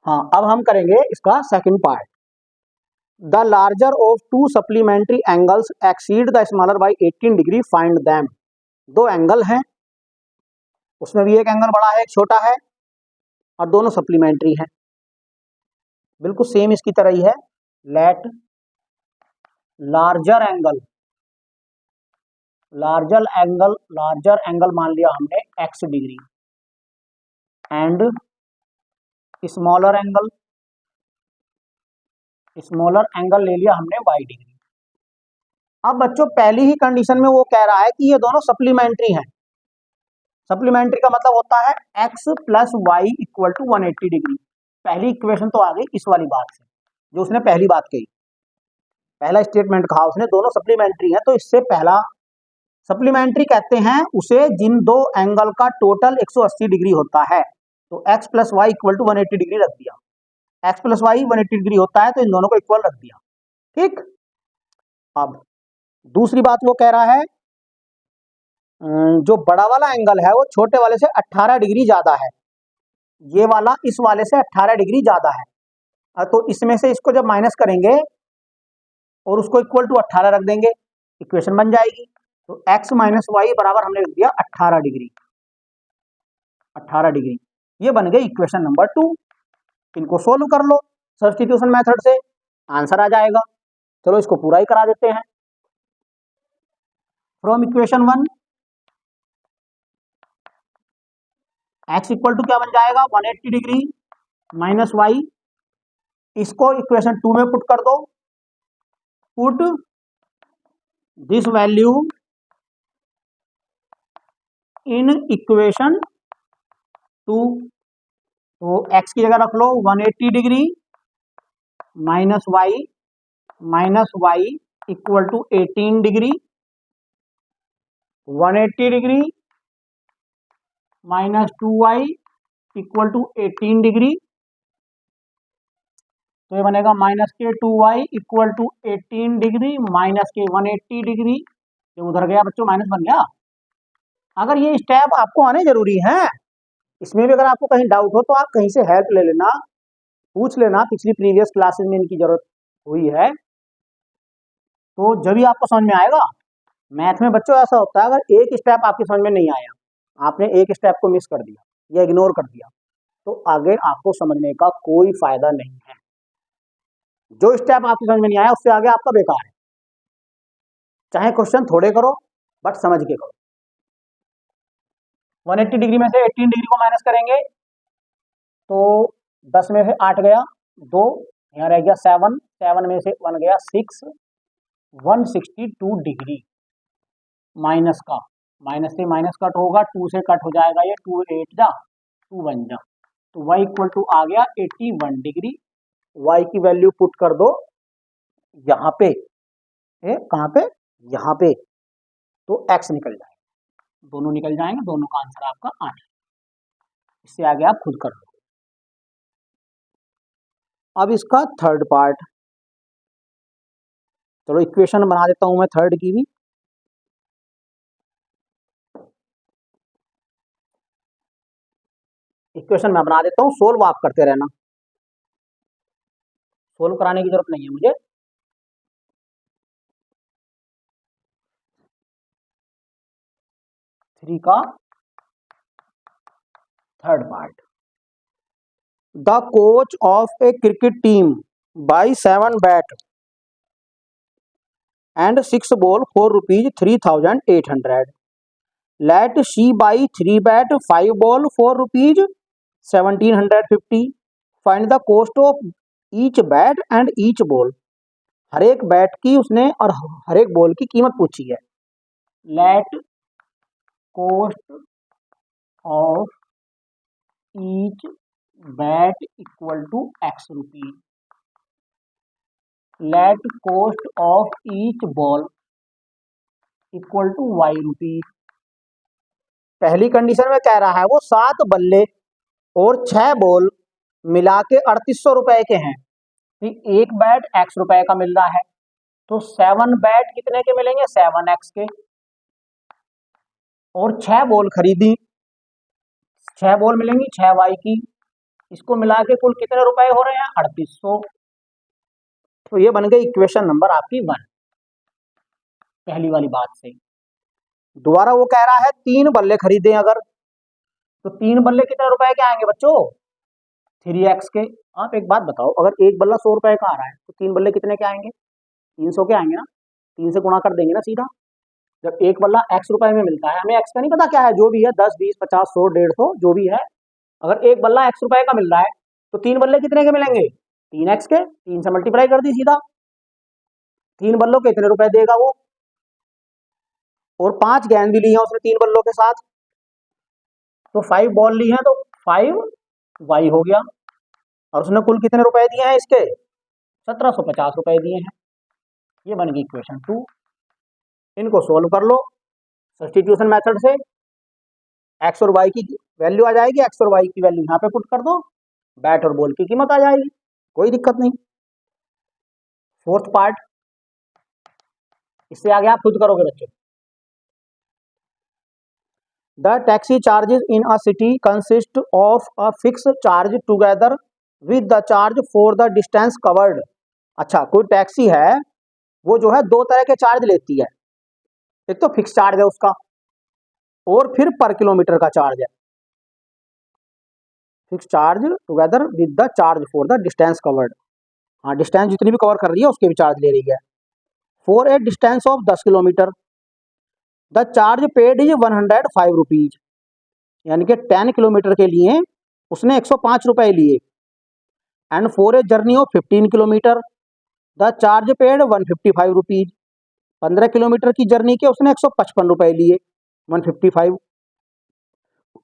हाँ अब हम करेंगे इसका second part. The larger of to supplementary angles exceed the smaller by 18 degree, find them. दो एंगल हैं, उसमें भी एक एंगल बड़ा है एक छोटा है, और दोनों सप्लीमेंट्री हैं, बिल्कुल सेम इसकी तरह ही है। Let larger angle, larger angle मान लिया हमने x degree, and smaller angle ले लिया हमने y डिग्री। अब बच्चों पहली ही कंडीशन में वो कह रहा है कि ये दोनों सप्लीमेंट्री हैं। सप्लीमेंट्री का मतलब होता है x plus y equal to 180 degree. पहली इक्वेशन तो आ गई इस वाली बात से, जो उसने पहली बात कही, पहला स्टेटमेंट कहा उसने, दोनों सप्लीमेंट्री हैं, तो इससे पहला सप्लीमेंट्री कहते हैं उसे जिन दो एंगल का टोटल 180 डिग्री होता है। तो x plus y equal to 180 degree रख दिया, x प्लस वाई 180 डिग्री होता है, तो इन दोनों को इक्वल रख दिया, ठीक। अब दूसरी बात वो कह रहा है, जो बड़ा वाला एंगल है वो छोटे वाले से 18 डिग्री ज्यादा है, ये वाला इस वाले से 18 डिग्री ज्यादा है, तो इसमें से इसको जब माइनस करेंगे और उसको इक्वल टू 18 रख देंगे, इक्वेशन बन जाएगी। तो x माइनस वाई बराबर हमने लिख दिया 18 डिग्री, 18 डिग्री, ये बन गई इक्वेशन नंबर 2। इनको सोल्व कर लो सब्स्टिट्यूशन मेथड से, आंसर आ जाएगा। चलो इसको पूरा ही करा देते हैं। From equation 1 x equal to क्या बन जाएगा 180 डिग्री माइनस वाई, इसको इक्वेशन 2 में पुट कर दो, put this value in equation 2। तो x की जगह रख लो 180 degree minus y equal to 18 degree, 180 degree minus 2y equal to 18 degree, तो ये बनेगा माइनस के 2y equal to 18 degree minus के 180 डिग्री, ये उधर गया बच्चों, माइनस बन गया। अगर ये स्टेप आपको आने जरूरी है, इसमें भी अगर आपको कहीं डाउट हो तो आप कहीं से हेल्प ले लेना, पूछ लेना, पिछली प्रीवियस क्लासेस में इनकी जरूरत हुई है तो जब भी आपको समझ में आएगा। मैथ में बच्चों ऐसा होता है, अगर एक स्टेप आपकी समझ में नहीं आया, आपने एक स्टेप को मिस कर दिया या इग्नोर कर दिया, तो आगे आपको समझने का कोई फायदा नहीं है। जो स्टेप आपकी समझ में नहीं आया उससे आगे आपका बेकार है, चाहे क्वेश्चन थोड़े करो बट समझ के करो। 180 डिग्री में से 18 डिग्री को माइनस करेंगे तो 10 में से 8 गया 2, यहाँ रह गया 7, 7 में से 1 गया 6, 162 डिग्री माइनस का, माइनस से माइनस कट होगा, 2 से कट हो जाएगा, ये 2 8 जा 2 1 जा, तो y इक्वल टू आ गया 81 डिग्री। y की वैल्यू पुट कर दो यहाँ पे, कहाँ पे, यहाँ पे, तो x निकल जाएगा, दोनों निकल जाएंगे, दोनों का आंसर आपका 8। इससे आगे आप खुद कर लो। अब इसका थर्ड पार्ट, चलो इक्वेशन बना देता हूं मैं थर्ड की भी। इक्वेशन मैं बना देता हूं, सोल्व आप करते रहना, सोल्व कराने की जरूरत नहीं है मुझे। थ्री का third part, the coach of a cricket team buy 7 bat and 6 ball for rupees 3800, let she buy 3 bat 5 ball for rupees 1750, find the cost of each bat and each ball. हर एक bat की उसने और हर एक ball की कीमत पूछी है। Let cost of each bat equal to x rupees. Let cost of each ball equal to y rupees. पहली कंडीशन में कह रहा है वो 7 बल्ले और 6 बॉल मिला के 3800 रुपए के हैं। एक बैट x रुपए का मिल रहा है, तो 7 बैट कितने के मिलेंगे? 7x के। और 6 बॉल खरीदी, 6 बॉल मिलेंगी 6y की। इसको मिला के कुल कितने रुपए हो रहे हैं? 3800। तो ये बन गई इक्वेशन नंबर आपकी 1, पहली वाली बात से। दोबारा वो कह रहा है 3 बल्ले खरीदे अगर, तो 3 बल्ले कितने रुपए के आएंगे बच्चों? 3x के। आप एक बात बताओ, अगर एक बल्ला 100 रुपए का आ रहा है तो 3 बल्ले कितने के आएंगे? 300 के आएंगे ना। 3 से गुणा कर देंगे ना सीधा। जब एक बल्ला x रुपए में मिलता है, हमें x का नहीं पता क्या है, जो भी है 10, 20, 50, 100, 150 जो भी है, अगर एक बल्ला x रुपए का मिल रहा है तो 3 बल्ले कितने के मिलेंगे? 3x के। 3 से मल्टीप्लाई कर दी सीधा। 3 बल्लों के इतने रुपए देगा वो। और 5 गेंद भी ली है उसने 3 बल्लों के साथ, तो 5 बॉल ली है, तो 5y हो गया। और उसने कुल कितने रुपए दिए हैं इसके? 1750 रुपए दिए हैं। ये बन गई इक्वेशन 2। इनको सोल्व कर लो सब्स्टिट्यूशन मेथड से। x और y की वैल्यू आ जाएगी, x और y की वैल्यू यहाँ पे पुट कर दो, बैट और बॉल की कीमत आ जाएगी, कोई दिक्कत नहीं। फोर्थ पार्ट, इससे आगे आप खुद करोगे बच्चों। The taxi charges in a city consist of a fix charge together with the charge for the distance covered. अच्छा, कोई टैक्सी है वो जो है 2 तरह के चार्ज लेती है। एक तो फिक्स चार्ज है उसका, और फिर पर किलोमीटर का चार्ज है। Fix charge together with the charge for the distance covered. हाँ, डिस्टेंस जितनी भी कवर कर रही है उसके भी चार्ज ले रही है। For a distance of 10 kilometre the charge paid is 105 rupees. यानी कि 10 किलोमीटर के लिए उसने 105 रुपए लिए। And for a journey of 15 kilometre the charge paid 155 rupees. 15 kilometre की जर्नी के उसने 155 रुपए लिए, 155।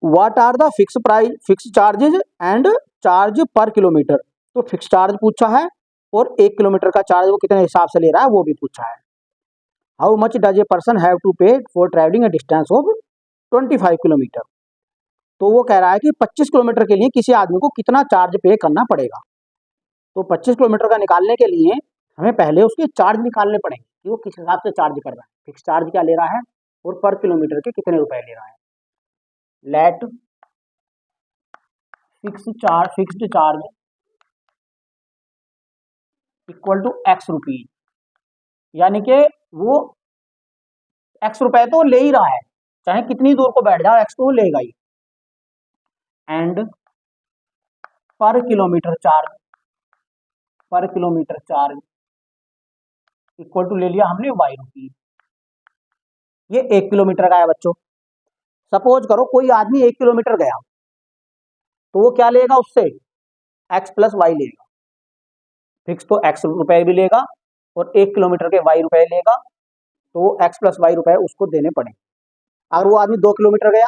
What are the fix price, fix charges and charge per kilometre. तो फिक्स चार्ज पूछा है और 1 किलोमीटर का चार्ज वो कितने हिसाब से ले रहा है वो भी पूछा है। How much does a person have to pay for travelling a distance of 25 kilometre. तो वो कह रहा है कि 25 किलोमीटर के लिए किसी आदमी को कितना चार्ज पे करना पड़ेगा। तो 25 किलोमीटर का निकालने के लिए हमें पहले उसके चार्ज निकालने पड़ेंगे कि वो किस हिसाब से चार्ज कर रहा है, फिक्स चार्ज क्या ले रहा है और पर किलोमीटर के कितने रुपए ले रहा है। Let fixed charge equal to x rupees. यानी कि वो x रुपए तो ले ही रहा है, चाहे कितनी दूर को बैठ जाओ x तो लेगा ही। एंड पर किलोमीटर चार्ज इक्वल टू ले लिया हमने y रुपीज। ये 1 किलोमीटर का है बच्चों। सपोज करो कोई आदमी 1 किलोमीटर गया तो वो क्या लेगा उससे? x प्लस वाई लेगा। फिक्स तो x रुपए भी लेगा और 1 किलोमीटर के y रुपए लेगा, तो वो x प्लस वाई रुपए उसको देने पड़ेंगे। अगर वो आदमी 2 किलोमीटर गया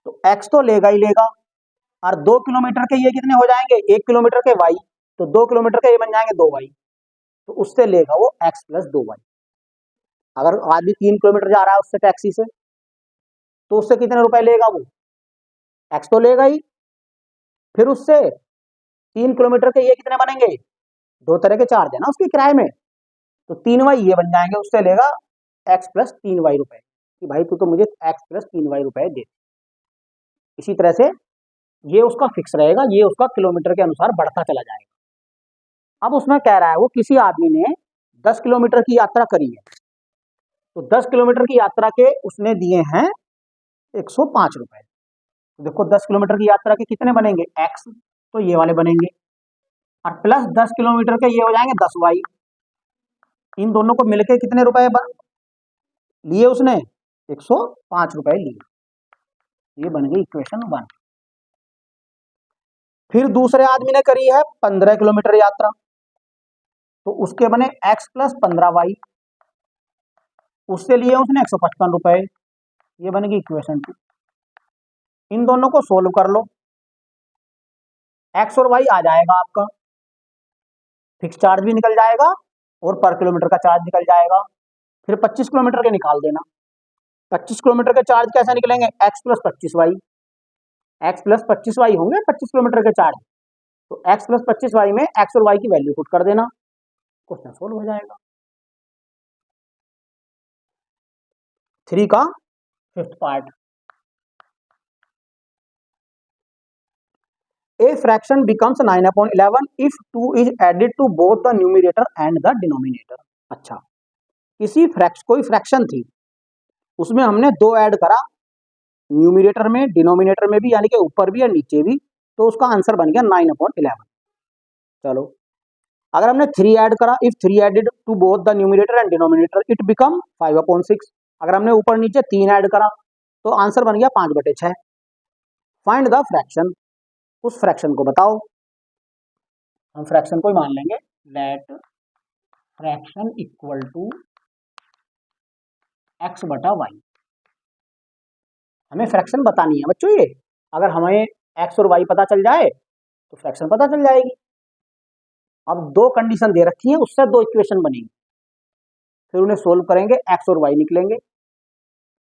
तो x तो लेगा ही लेगा, और 2 किलोमीटर के ये कितने हो जाएंगे? 1 किलोमीटर के y, तो 2 किलोमीटर के ये बन जाएंगे 2y, तो उससे लेगा वो x प्लस 2y। अगर आदमी 3 किलोमीटर जा रहा है उससे टैक्सी से, तो उससे कितने रुपए लेगा वो? x तो लेगा ही। फिर उससे 3 किलोमीटर के ये कितने बनेंगे? 2 तरह के चार्ज है ना उसके किराए में, तो 3y ये बन जाएंगे, उससे लेगा x प्लस 3y रुपए कि भाई तू तो मुझे x प्लस 3y रुपए दे। इसी तरह से ये उसका फिक्स रहेगा, ये उसका किलोमीटर के अनुसार बढ़ता चला जाएगा। अब उसमें कह रहा है वो किसी आदमी ने 10 किलोमीटर की यात्रा करी है, तो 10 किलोमीटर की यात्रा के उसने दिए हैं 105 रुपए। तो देखो 10 किलोमीटर की यात्रा के कितने बनेंगे? x, तो ये वाले बनेंगे, और प्लस 10 किलोमीटर के ये हो जाएंगे 10y। इन दोनों को मिलके कितने रुपए लिए उसने? 105 रुपए लिए। ये बन गई इक्वेशन 1। फिर दूसरे आदमी ने करी है 15 किलोमीटर यात्रा, तो उसके बने x प्लस 15y। उससे लिए उसने 155 रुपए, ये बनेगी इक्वेशन 2। इन दोनों को सोल्व कर लो, एक्स और वाई आ जाएगा आपका, फिक्स चार्ज भी निकल जाएगा और पर किलोमीटर का चार्ज निकल जाएगा। फिर 25 किलोमीटर के निकाल देना। 25 किलोमीटर के चार्ज कैसे निकलेंगे, x plus 25 y, x plus 25 y होंगे 25 किलोमीटर के चार्ज। तो एक्स प्लस 25 वाई में एक्स और वाई की वैल्यू पुट कर देना, क्वेश्चन सोल्व हो जाएगा। 3 का 5th part. A fraction becomes 9/11 if 2 is added to both the numerator and the denominator। अच्छा, कोई फ्रैक्शन थी, उसमें हमने 2 ऐड करा, न्यूमिरेटर में डिनोमिनेटर में भी, यानी कि ऊपर भी और नीचे भी, तो उसका आंसर बन गया 9/11। चलो, अगर हमने 3 ऐड करा, if 3 added to both the numerator and denominator it become 5/6। अगर हमने ऊपर नीचे 3 ऐड करा तो आंसर बन गया 5/6। फाइंड द फ्रैक्शन, उस फ्रैक्शन को बताओ। हम फ्रैक्शन को ही मान लेंगे, late fraction equal to x/y। हमें फ्रैक्शन बतानी है बच्चों ये, अगर हमें x और y पता चल जाए तो फ्रैक्शन पता चल जाएगी। अब 2 कंडीशन दे रखी है, उससे 2 इक्वेशन बनेगी, फिर उन्हें सोल्व करेंगे, x और y निकलेंगे,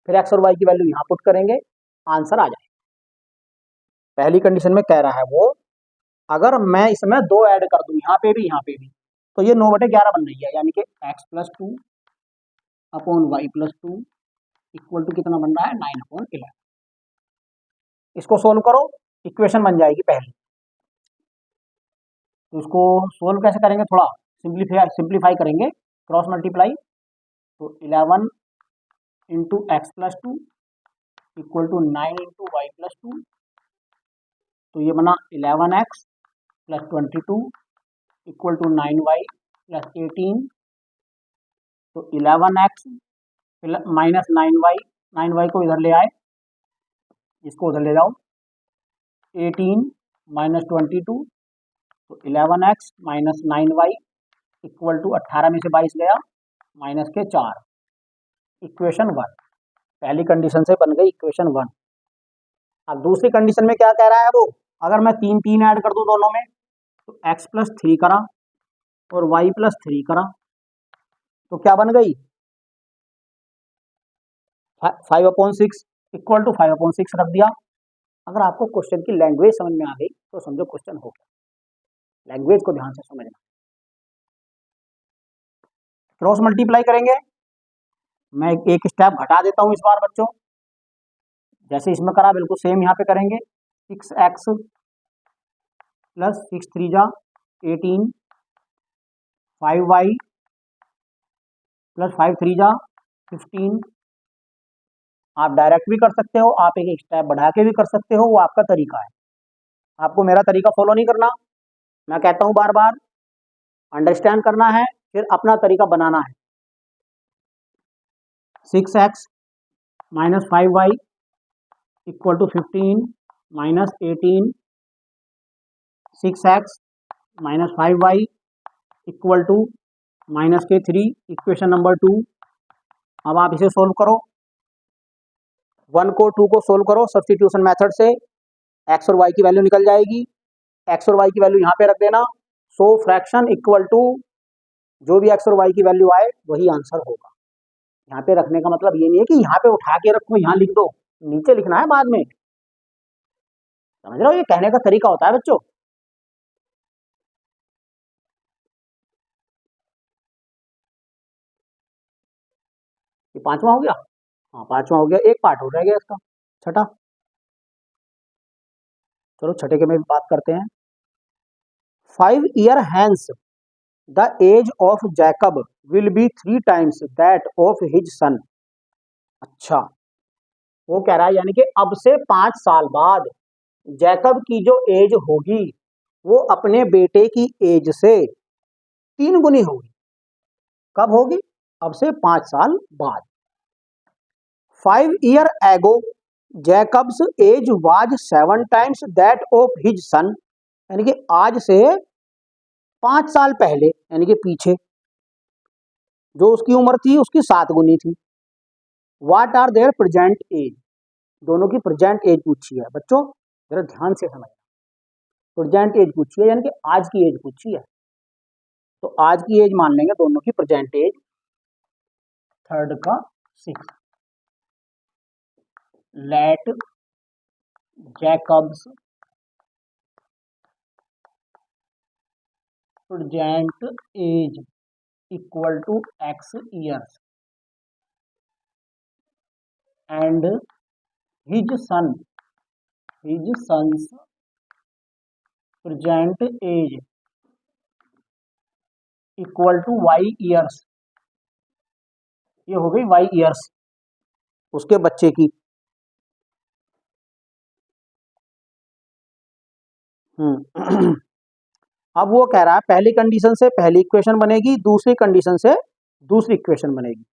फिर x और y की वैल्यू यहाँ पुट करेंगे, आंसर आ जाएगा। पहली कंडीशन में कह रहा है वो, अगर मैं इसमें 2 ऐड कर दूं, यहाँ पे भी यहाँ पे भी, तो ये 9/11 बन रही है, यानी कि x + 2 upon y + 2 equal to कितना बन रहा है, 9/11। इसको सोल्व करो, इक्वेशन बन जाएगी पहली। तो इसको सोल्व कैसे करेंगे, थोड़ा सिंप्लीफाई करेंगे, क्रॉस मल्टीप्लाई। तो 11 into x plus 2 equal to 9 into y plus 2, तो ये बना 11x + 22 इक्वल टू 9y + 18। तो 11x माइनस 9y, 9y को इधर ले आए, इसको उधर ले जाओ, 18 माइनस 22, तो 11x minus 9y equal to 18 में से 22 गया, माइनस के 4, इक्वेशन 1। पहली कंडीशन से बन गई इक्वेशन 1। अब दूसरी कंडीशन में क्या कह रहा है वो, अगर मैं 3 ऐड कर दूं दोनों में, तो x + 3 करा और y + 3 करा, तो क्या बन गई 5/6 इक्वल टू 5/6 रख दिया। अगर आपको क्वेश्चन की लैंग्वेज समझ में आ गई तो समझो क्वेश्चन हो गया। लैंग्वेज को ध्यान से समझना। क्रॉस मल्टीप्लाई करेंगे, मैं एक स्टेप घटा देता हूं इस बार बच्चों, जैसे इसमें करा बिल्कुल सेम यहाँ पे करेंगे। 6x + 6 3 जा 18, 5y + 5 3 जा 15। आप डायरेक्ट भी कर सकते हो, आप एक स्टेप बढ़ा के भी कर सकते हो, वो आपका तरीका है। आपको मेरा तरीका फॉलो नहीं करना, मैं कहता हूँ बार बार, अंडरस्टैंड करना है, फिर अपना तरीका बनाना है। 6x minus 5y equal to 15 minus 18, 6x minus 5y equal to minus के 3, इक्वेशन नंबर 2। अब आप इसे सोल्व करो, 1 को 2 को सोल्व करो सब्स्टिट्यूशन मेथड से, x और y की वैल्यू निकल जाएगी, x और y की वैल्यू यहाँ पे रख देना। सो फ्रैक्शन इक्वल टू जो भी x और y की वैल्यू आए वही आंसर होगा। यहाँ पे रखने का मतलब ये नहीं है कि यहाँ पे उठा के रखो, यहाँ लिख दो, नीचे लिखना है बाद में, समझ रहे हो, ये कहने का तरीका होता है बच्चों। ये 5वां हो गया, हाँ 5वां हो गया, एक पार्ट हो रह गया इसका, छठा। चलो छठे के में भी बात करते हैं। 5 years hence the age of Jacob will be 3 times that of his son। अच्छा, वो कह रहा है यानी कि अब से 5 साल बाद जैकब की जो एज होगी वो अपने बेटे की एज से 3 गुनी होगी। कब होगी, अब से 5 साल बाद। 5 years ago Jacob's age was 7 times that of his son, यानी कि आज से 5 साल पहले, यानी कि पीछे जो उसकी उम्र थी उसकी 7 गुनी थी। What are their present age, दोनों की प्रेजेंट एज पूछी है बच्चों, जरा ध्यान से समझ, प्रेजेंट एज पूछी है यानी कि आज की एज पूछी है, तो आज की एज मान लेंगे दोनों की प्रेजेंट एज, थर्ड का 6, let Jacob's present age equal to x years and his son's present age equal to y years, ये हो गई y years उसके बच्चे की। अब वो कह रहा है पहली कंडीशन से पहली इक्वेशन बनेगी, दूसरी कंडीशन से दूसरी इक्वेशन बनेगी।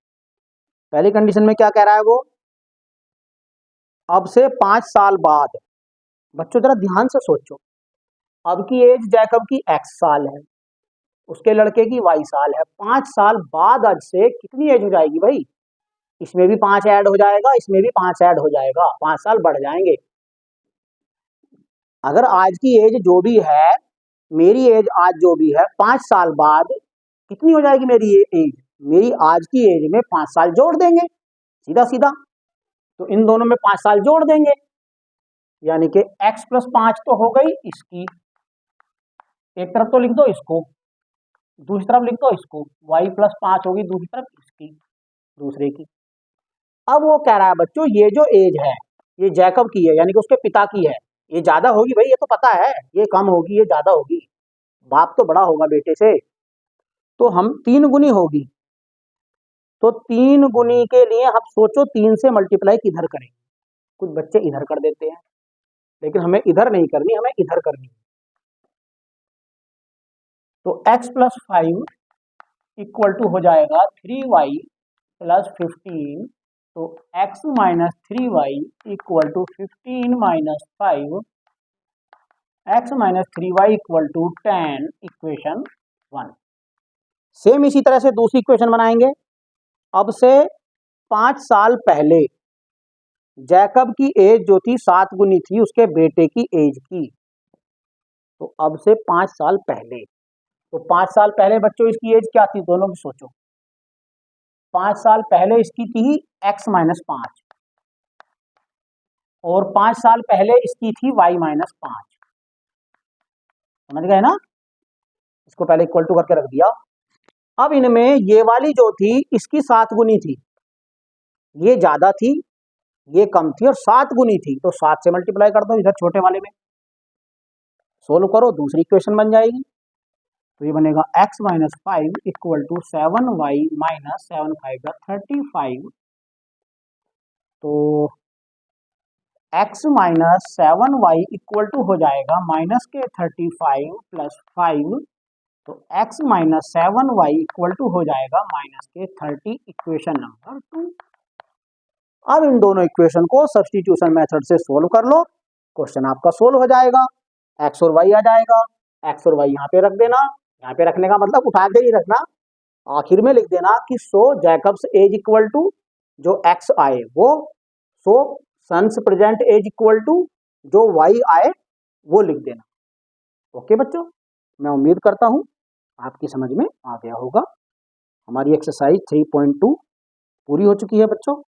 पहली कंडीशन में क्या कह रहा है वो, अब से 5 साल बाद, बच्चों जरा ध्यान से सोचो, अब की एज जैकब की x साल है, उसके लड़के की y साल है, 5 साल बाद आज से कितनी एज हो जाएगी भाई, इसमें भी 5 ऐड हो जाएगा, इसमें भी 5 ऐड हो जाएगा, 5 साल बढ़ जाएंगे। अगर आज की एज जो भी है, मेरी एज आज जो भी है, 5 साल बाद कितनी हो जाएगी मेरी एज, मेरी आज की एज में 5 साल जोड़ देंगे सीधा सीधा, तो इन दोनों में 5 साल जोड़ देंगे, यानी कि x प्लस 5 तो हो गई इसकी, एक तरफ तो लिख दो इसको, दूसरी तरफ लिख दो इसको, y प्लस 5 होगी दूसरी तरफ इसकी, दूसरे की। अब वो कह रहा है बच्चों ये जो एज है ये जैकब की है, यानी कि उसके पिता की है, ये ज्यादा होगी भाई, ये तो पता है, ये कम होगी ये ज्यादा होगी, बाप तो बड़ा होगा बेटे से, तो हम 3 गुनी होगी, तो 3 गुनी के लिए हम सोचो 3 से मल्टीप्लाई किधर करेंगे, कुछ बच्चे इधर कर देते हैं, लेकिन हमें इधर नहीं करनी, हमें इधर करनी है। तो x प्लस 5 इक्वल टू हो जाएगा 3y प्लस 15, तो x minus 3y equal to 15 minus 5, x minus 3y equal to 10, equation 1। Same इसी तरह से दूसरी इक्वेशन बनाएंगे, अब से 5 साल पहले जैकब की एज जो थी 7 गुनी थी उसके बेटे की एज की, तो अब से 5 साल पहले, तो 5 साल पहले बच्चों इसकी एज क्या थी, दोनों की सोचो, 5 साल पहले इसकी थी x माइनस 5 और 5 साल पहले इसकी थी y माइनस 5, समझ गए ना, इसको पहले इक्वल टू करके रख दिया। अब इनमें ये वाली जो थी इसकी 7 गुनी थी, ये ज्यादा थी ये कम थी, और 7 गुनी थी, तो 7 से मल्टीप्लाई कर दो इधर छोटे वाले में, सोल्व करो दूसरी इक्वेशन बन जाएगी, तो ये बनेगा x minus 5 equal to 7y minus 7 5 35, तो x minus 7y equal to हो जाएगा माइनस के 35 प्लस 5, तो x minus 7y equal to हो जाएगा माइनस के 30, इक्वेशन नंबर 2। अब इन दोनों इक्वेशन को सब्स्टिट्यूशन मेथड से सोल्व कर लो, क्वेश्चन आपका सोल्व हो जाएगा, x और y आ जाएगा, x और y यहाँ पे रख देना, यहाँ पे रखने का मतलब उठा के ही रखना, आखिर में लिख देना कि so Jacob's age equal to जो x आए वो, so son's present age equal to जो y आए वो लिख देना। ओके बच्चों, मैं उम्मीद करता हूँ आपकी समझ में आ गया होगा। हमारी एक्सरसाइज 3.2 पूरी हो चुकी है बच्चों।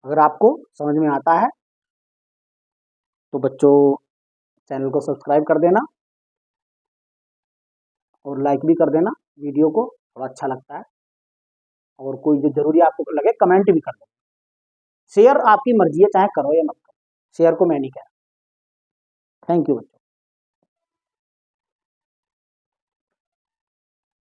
अगर आपको समझ में आता है तो बच्चों चैनल को सब्सक्राइब कर देना और लाइक भी कर देना, वीडियो को थोड़ा अच्छा लगता है, और कोई जो जरूरी आपको लगे कमेंट भी कर देना। शेयर आपकी मर्जी है, चाहे करो या मत करो, शेयर को मैं नहीं कह रहा। थैंक यू बच्चों।